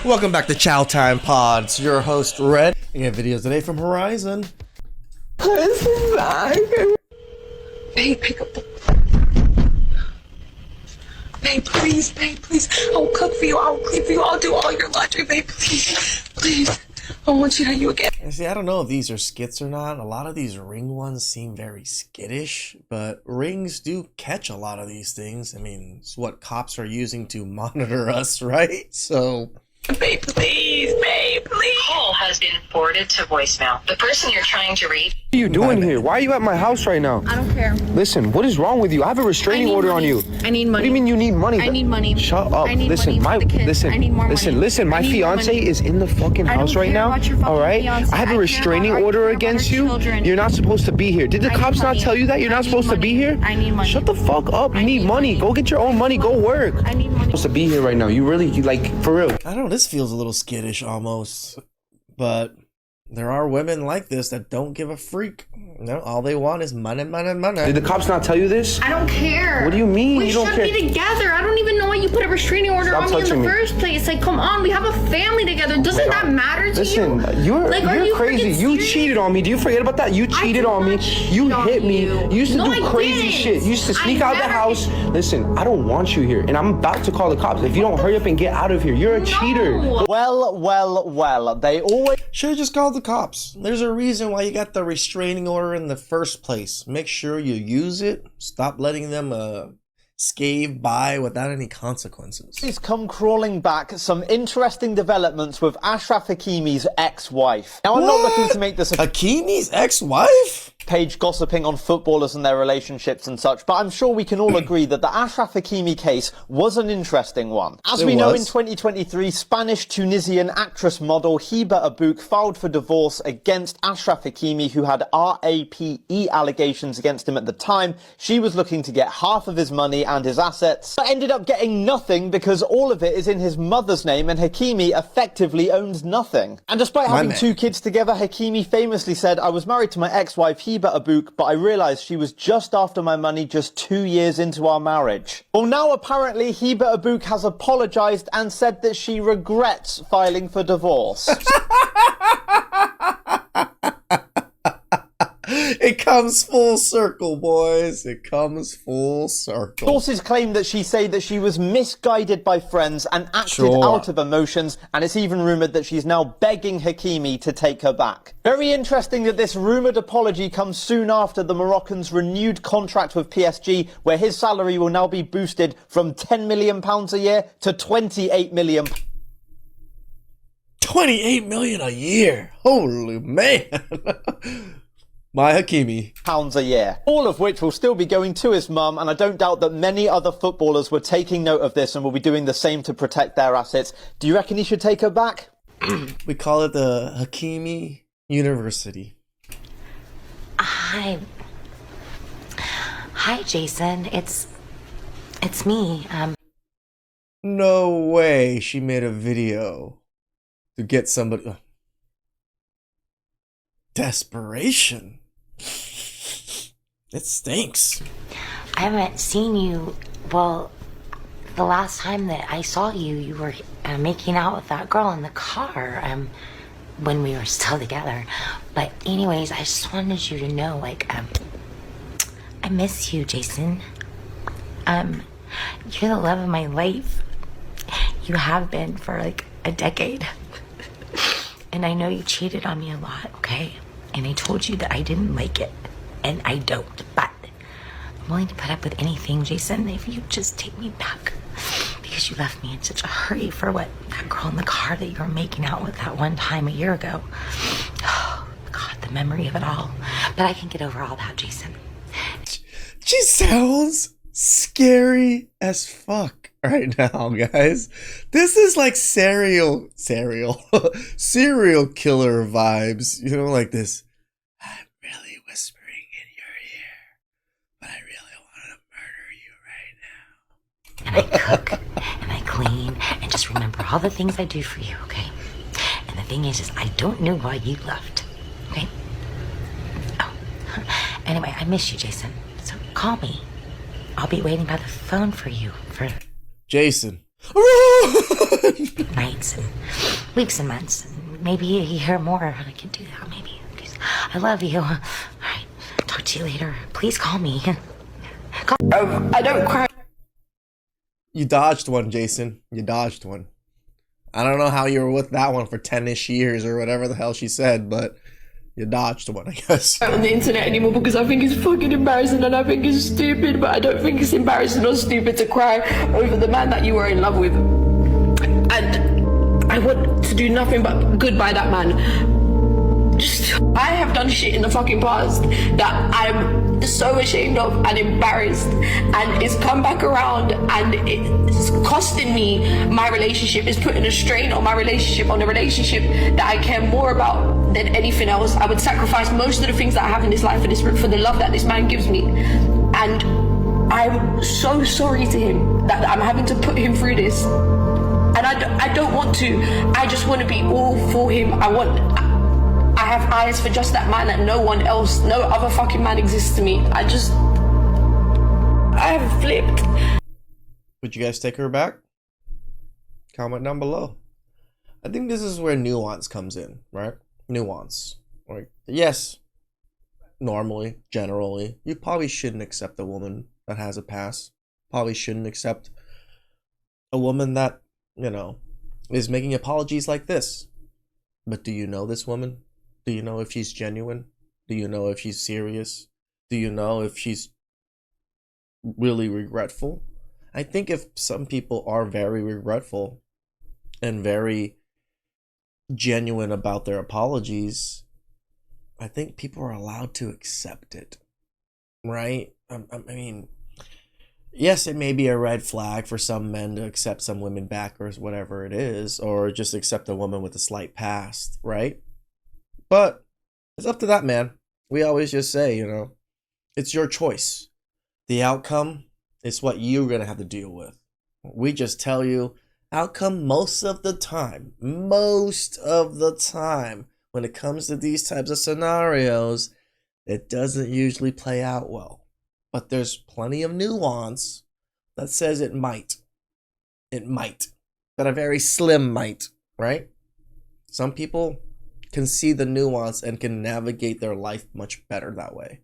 Welcome back to Chow Time Pods. Your host Red. I get videos today from Horizon. Babe, pick up the... Babe, please, I'll cook for you, I'll clean for you, I'll do all your laundry, babe, please. I want you to you again. See, I don't know if these are skits or not. A lot of these ring ones seem very skittish, but rings do catch a lot of these things. I mean, it's what cops are using to monitor us, right? So... Babe, please. Call has been forwarded to voicemail. The person you're trying to reach. What are you doing here? Why are you at my house right now? I don't care. Listen, what is wrong with you? I have a restraining order on you. I need money. What do you mean you need money? I need money. Shut up. I need listen, money for the kids. listen, I need more listen, money. listen. My fiance is in the fucking house right now. All right? I have a restraining order against you. You're not supposed to be here. Did the cops not tell you that you're not supposed to be here? I need money. Shut the fuck up. You need money. Go get your own money. Go work. I need money. You're supposed to be here right now. You like for real. I don't know, this feels a little skittish almost, but there are women like this that don't give a freak. No, all they want is money. Did the cops not tell you this? I don't care. What do you mean We you don't should care? be together. I don't even know why you put a restraining order Stop on me in touching the me. first place. Like, come on, we have a family together. Doesn't that matter to Listen, you? you're crazy. freaking You serious? cheated on me. Do you forget about that? You cheated did on me. not cheat You on hit me. you. You used to No, do I crazy didn't. shit. You used to sneak I out the never house. did. Listen, I don't want you here, and I'm about to call the cops. If you don't hurry up and get out of here, you're a cheater. Well, they always should have just called the cops. There's a reason why you got the restraining order in the first place. Make sure you use it. Stop letting them scave by without any consequences. He's come crawling back. Some interesting developments with Achraf Hakimi's ex-wife. Now, I'm not looking to make this a Hakimi's ex-wife? page gossiping on footballers and their relationships and such, but I'm sure we can all agree that the Achraf Hakimi case was an interesting one. As we know, in 2023, Spanish-Tunisian actress model Hiba Abouk filed for divorce against Achraf Hakimi, who had RAPE allegations against him at the time. She was looking to get half of his money and his assets, but ended up getting nothing because all of it is in his mother's name and Hakimi effectively owns nothing. And despite having two kids together, Hakimi famously said, "I was married to my ex-wife Hiba Abouk, but I realised she was just after my money just 2 years into our marriage." Well, now apparently Hiba Abouk has apologised and said that she regrets filing for divorce. It comes full circle, boys. It comes full circle. Sources claim that she said that she was misguided by friends and acted out of emotions, and it's even rumoured that she's now begging Hakimi to take her back. Very interesting that this rumoured apology comes soon after the Moroccan's renewed contract with PSG, where his salary will now be boosted from £10 million a year to £28 million. 28 million a year. Holy man. My Hakimi. Pounds a year. All of which will still be going to his mum, and I don't doubt that many other footballers were taking note of this and will be doing the same to protect their assets. Do you reckon he should take her back? We call it the Hakimi University. Hi, Jason. It's me. No way she made a video to get somebody. Desperation. It stinks. I haven't seen you. Well, the last time that I saw you, you were making out with that girl in the car. When we were still together. But anyways, I just wanted you to know, like, I miss you, Jason. You're the love of my life. You have been for like a decade. And I know you cheated on me a lot, okay? And I told you that I didn't like it. And I don't. But I'm willing to put up with anything, Jason, if you just take me back. Because you left me in such a hurry for that girl in the car that you were making out with that one time a year ago. Oh, God, the memory of it all. But I can get over all that, Jason. She sounds scary as fuck right now, guys. This is like serial killer vibes. You know, like this. I'm really whispering in your ear, but I really want to murder you right now. And I cook, and I clean, and just remember all the things I do for you, okay? And the thing is I don't know why you left, okay? Oh, anyway, I miss you, Jason. So call me. I'll be waiting by the phone for you. Jason, nights and weeks and months. Maybe a year more. I can do that, maybe. I love you. All right. Talk to you later. Please call me. I don't cry. You dodged one, Jason. You dodged one. I don't know how you were with that one for 10-ish years or whatever the hell she said, but you dodged one, I guess. On the internet anymore because I think it's fucking embarrassing and I think it's stupid, but I don't think it's embarrassing or stupid to cry over the man that you were in love with. And I want to do nothing but good by that man. I have done shit in the fucking past that I'm so ashamed of and embarrassed, and it's come back around and it's costing me my relationship. It's putting a strain on my relationship, on the relationship that I care more about than anything else. I would sacrifice most of the things that I have in this life for the love that this man gives me, and I'm so sorry to him that I'm having to put him through this, and I don't want to. I just want to be all for him. I have eyes for just that man and no one else. No other fucking man exists to me. I have flipped. Would you guys take her back? Comment down below. I think this is where nuance comes in, right? Nuance. Like, yes, normally, generally, you probably shouldn't accept a woman that has a past. Probably shouldn't accept a woman that, you know, is making apologies like this. But do you know this woman? Do you know if she's genuine? Do you know if she's serious? Do you know if she's really regretful? I think if some people are very regretful and very genuine about their apologies, I think people are allowed to accept it, right? I mean, yes, it may be a red flag for some men to accept some women back or whatever it is, or just accept a woman with a slight past, right? But it's up to that man. We always just say, you know, it's your choice. The outcome is what you're going to have to deal with. We just tell you, outcome most of the time, when it comes to these types of scenarios, it doesn't usually play out well. But there's plenty of nuance that says it might. It might. But a very slim might, right? Some people can see the nuance and can navigate their life much better that way,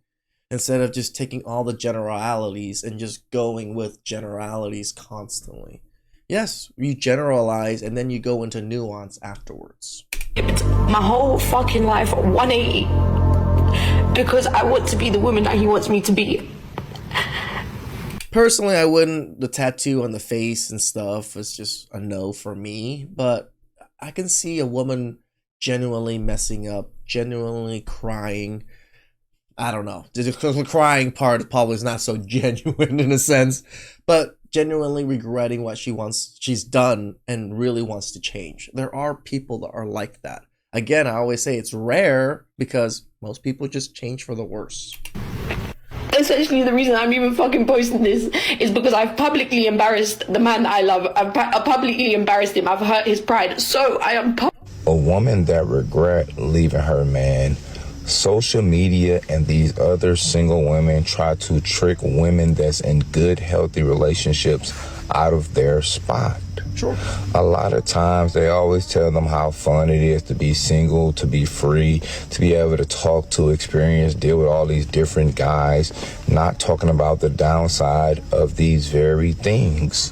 instead of just taking all the generalities and just going with generalities constantly. Yes, you generalize and then you go into nuance afterwards. My whole fucking life 180 because I want to be the woman that he wants me to be. Personally, I wouldn't. The tattoo on the face and stuff is just a no for me, but I can see a woman genuinely messing up, genuinely crying. I don't know. The crying part probably is not so genuine in a sense, but genuinely regretting what she's done and really wants to change. There are people that are like that. Again, I always say it's rare because most people just change for the worse. Essentially, the reason I'm even fucking posting this is because I've publicly embarrassed the man that I love. I've publicly embarrassed him. I've hurt his pride. So I am a woman that regret leaving her man. Social media and these other single women try to trick women that's in good, healthy relationships out of their spot. Sure. A lot of times they always tell them how fun it is to be single, to be free, to be able to talk, to experience, deal with all these different guys, not talking about the downside of these very things.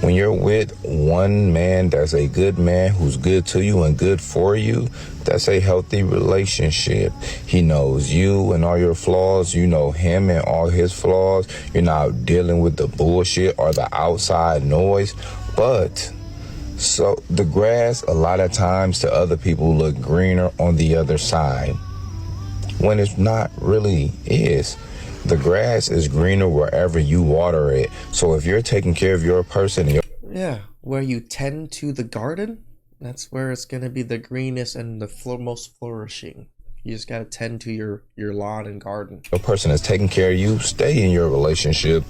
When you're with one man that's a good man who's good to you and good for you, that's a healthy relationship. He knows you and all your flaws. You know him and all his flaws. You're not dealing with the bullshit or the outside noise. But so the grass a lot of times to other people look greener on the other side when it's not really is. The grass is greener wherever you water it. So if you're taking care of your person, yeah, where you tend to the garden, that's where it's going to be the greenest and the most flourishing. You just got to tend to your lawn and garden. The person is taking care of you, stay in your relationship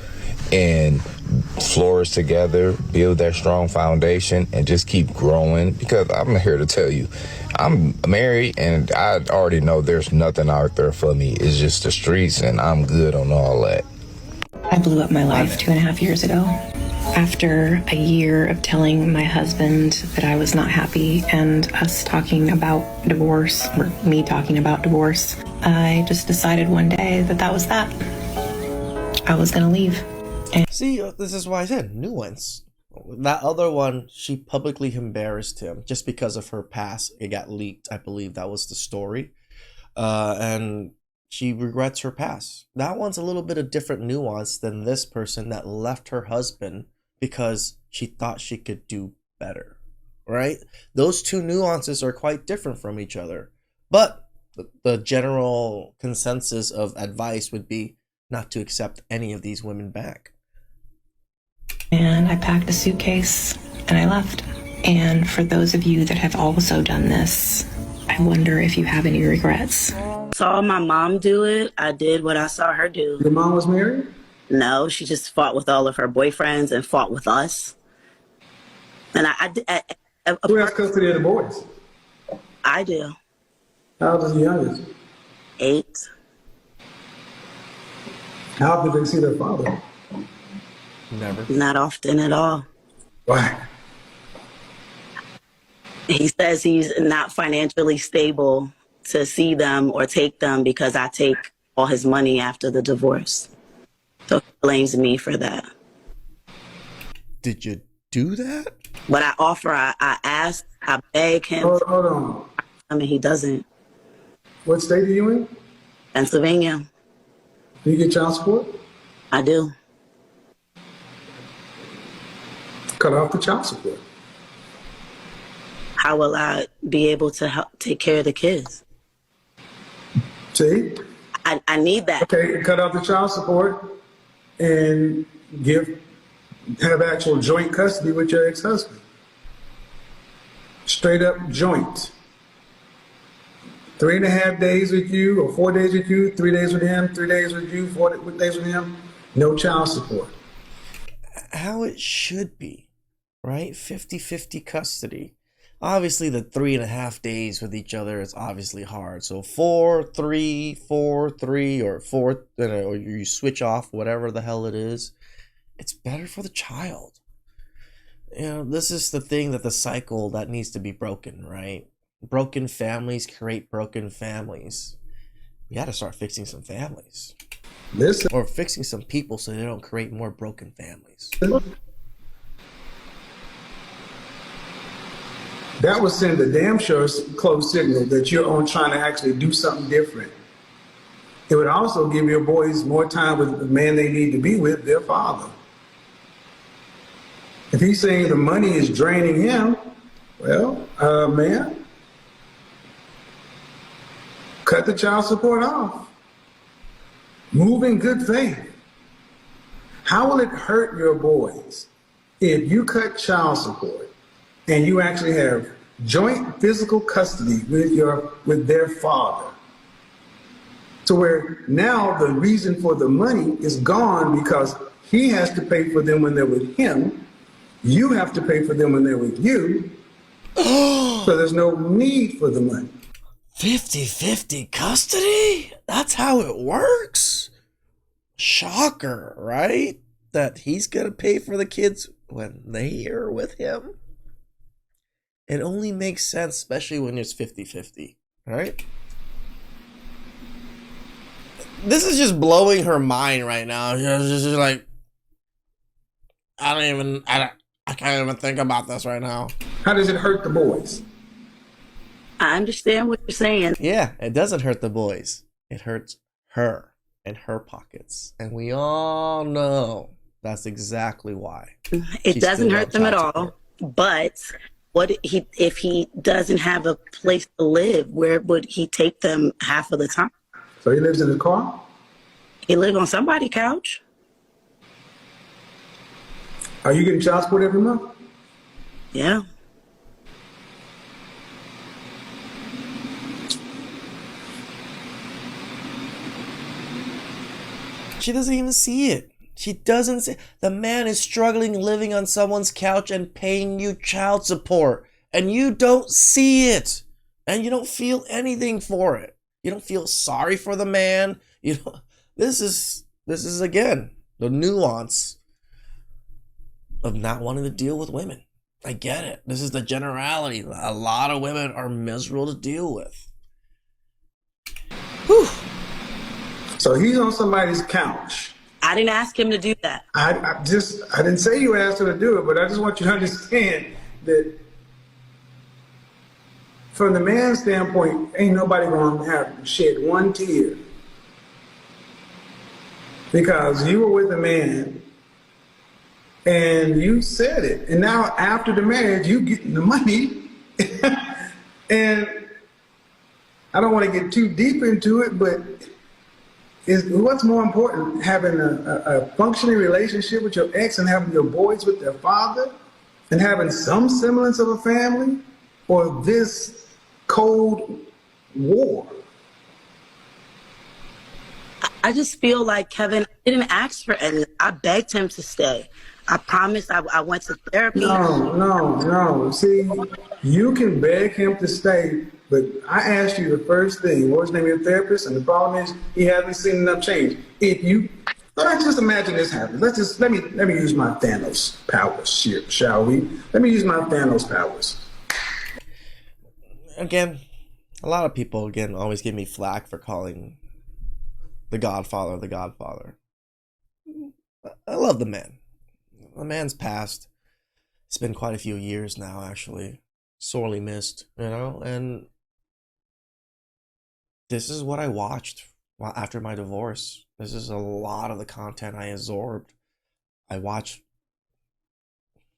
and flourish together, build that strong foundation and just keep growing. Because I'm here to tell you, I'm married and I already know there's nothing out there for me. It's just the streets and I'm good on all that. I blew up my life 2.5 years ago. After a year of telling my husband that I was not happy and us talking about divorce, or me talking about divorce, I just decided one day that that was that. I was gonna leave. See, this is why I said Nuance. That other one, she publicly embarrassed him just because of her past. It got leaked. I believe that was the story. And she regrets her past. That one's a little bit of different nuance than this person that left her husband because she thought she could do better, right? Those two nuances are quite different from each other. But the general consensus of advice would be not to accept any of these women back. And I packed a suitcase and I left. And for those of you that have also done this, I wonder if you have any regrets. Saw my mom do it. I did what I saw her do. Your mom was married? No, she just fought with all of her boyfriends and fought with us. And Who has custody of the boys? I do. How old is the youngest? 8. How often do they see their father? Never. Not often at all. Why? He says he's not financially stable to see them or take them because I take all his money after the divorce. So he blames me for that. Did you do that? But I offer, I ask, I beg him. Hold on. I mean, he doesn't. What state are you in? Pennsylvania. Do you get child support? I do. Cut off the child support. How will I be able to help take care of the kids? See? I need that. Okay, cut off the child support and have actual joint custody with your ex-husband. Straight up joint. 3.5 days with you, or 4 days with you, 3 days with him, 3 days with you, 4 days with him. No child support. How it should be, right? 50-50 custody. Obviously, the 3.5 days with each other is obviously hard. So 4-3, 4-3, or 4, or you switch off, whatever the hell it is. It's better for the child. You know, this is the thing that the cycle that needs to be broken, right? Broken families create broken families. We got to start fixing some families. Or fixing some people so they don't create more broken families. That would send a damn sure close signal that you're on trying to actually do something different. It would also give your boys more time with the man they need to be with, their father. If he's saying the money is draining him, well, man, cut the child support off. Move in good faith. How will it hurt your boys if you cut child support and you actually have joint physical custody with their father? To where now the reason for the money is gone because he has to pay for them when they're with him. You have to pay for them when they're with you. So there's no need for the money. 50-50 custody? That's how it works? Shocker, right? That he's gonna pay for the kids when they are with him? It only makes sense, especially when it's 50-50, right? This is just blowing her mind right now. She's just like, I can't even think about this right now. How does it hurt the boys? I understand what you're saying. Yeah, it doesn't hurt the boys. It hurts her and her pockets. And we all know that's exactly why. It doesn't hurt them at all. But if he doesn't have a place to live, where would he take them half of the time? So he lives in his car? He lives on somebody's couch. Are you getting child support every month? Yeah. She doesn't even see it. She doesn't see. The man is struggling living on someone's couch and paying you child support. And you don't see it. And you don't feel anything for it. You don't feel sorry for the man. You know, this is again the nuance of not wanting to deal with women. I get it. This is the generality. A lot of women are miserable to deal with. Whew. So he's on somebody's couch. I didn't ask him to do that. I didn't say you asked her to do it, but I just want you to understand that from the man's standpoint, ain't nobody gonna have shed one tear because you were with a man and you said it. And now after the marriage, you getting the money. And I don't want to get too deep into it, but what's more important, having a functioning relationship with your ex and having your boys with their father and having some semblance of a family, or this cold war? I just feel like Kevin didn't ask for anything. I begged him to stay. I promised. I went to therapy. No. See, you can beg him to stay, but I asked you the first thing, what was the name of your therapist? And the problem is he hasn't seen enough change. Let's just imagine this happens. Let me use my Thanos powers here, shall we? Let me use my Thanos powers. Again, a lot of people always give me flack for calling the Godfather the Godfather. I love the man. The man's passed. It's been quite a few years now, actually. Sorely missed, and this is what I watched after my divorce. This is a lot of the content I absorbed. I watched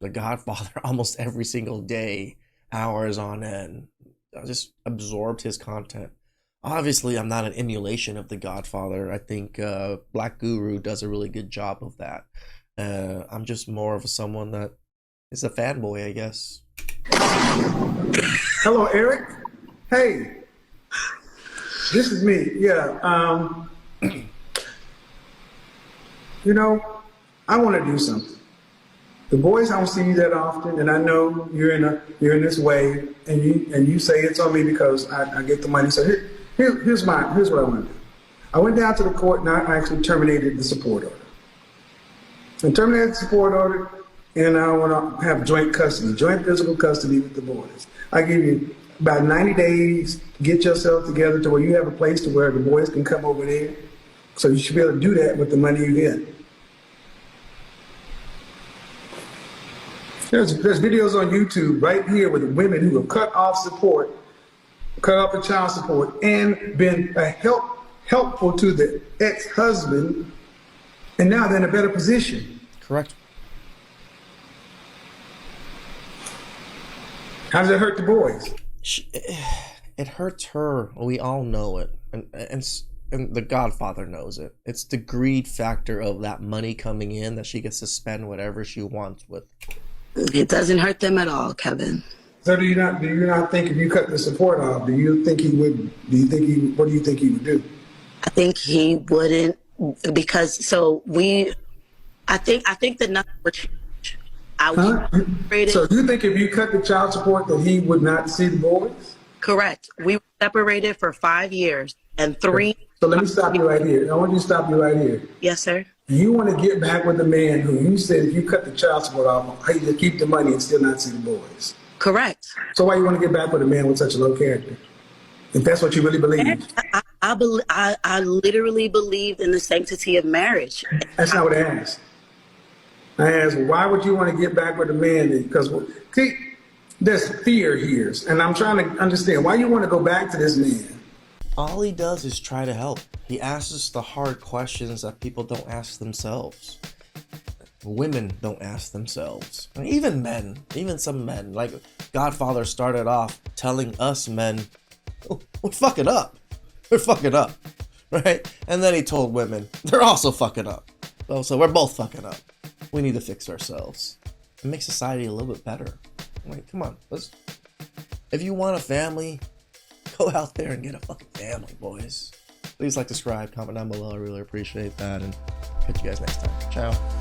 The Godfather almost every single day, hours on end. I just absorbed his content. Obviously, I'm not an emulation of The Godfather. I think Black Guru does a really good job of that. I'm just more of someone that is a fanboy, I guess. Hello, Eric. Hey, this is me. Yeah. I want to do something. The boys don't see you that often, and I know you're in this way, and you say it's on me because I get the money. So here's what I want to do. I went down to the court and I actually terminated the support order. I terminated the support order, and I want to have joint physical custody with the boys. I give you about 90 days to get yourself together to where you have a place to where the boys can come over there. So you should be able to do that with the money you get. There's videos on YouTube right here with women who have cut off the child support, and been helpful to the ex-husband, and now they're in a better position. Correct. How does it hurt the boys? It hurts her. We all know it, and the Godfather knows it. It's the greed factor of that money coming in that she gets to spend whatever she wants with. It doesn't hurt them at all, Kevin. So do you not think if you cut the support off, what do you think he would do? I think he wouldn't, because I think the number would change. So you think if you cut the child support that he would not see the boys? Correct. We were separated for 5 years and 3. So let me stop you right here. I want you to stop you right here. Yes, sir. You want to get back with the man who you said if you cut the child support off, he could keep the money and still not see the boys. Correct. So why you want to get back with a man with such a low character? If that's what you really believe. I literally believe in the sanctity of marriage. That's not what I asked. I asked, why would you want to get back with a man? Because see, there's fear here, and I'm trying to understand why you want to go back to this man. All he does is try to help. He asks us the hard questions that people don't ask themselves. Women don't ask themselves. And even men, even some men. Like Godfather started off telling us men, oh, we're fucking up. We're fucking up. Right? And then he told women, they're also fucking up. So we're both fucking up. We need to fix ourselves. It makes society a little bit better. Like, come on. If you want a family, go out there and get a fucking family, boys. Please like, subscribe, comment down below. I really appreciate that. And catch you guys next time. Ciao.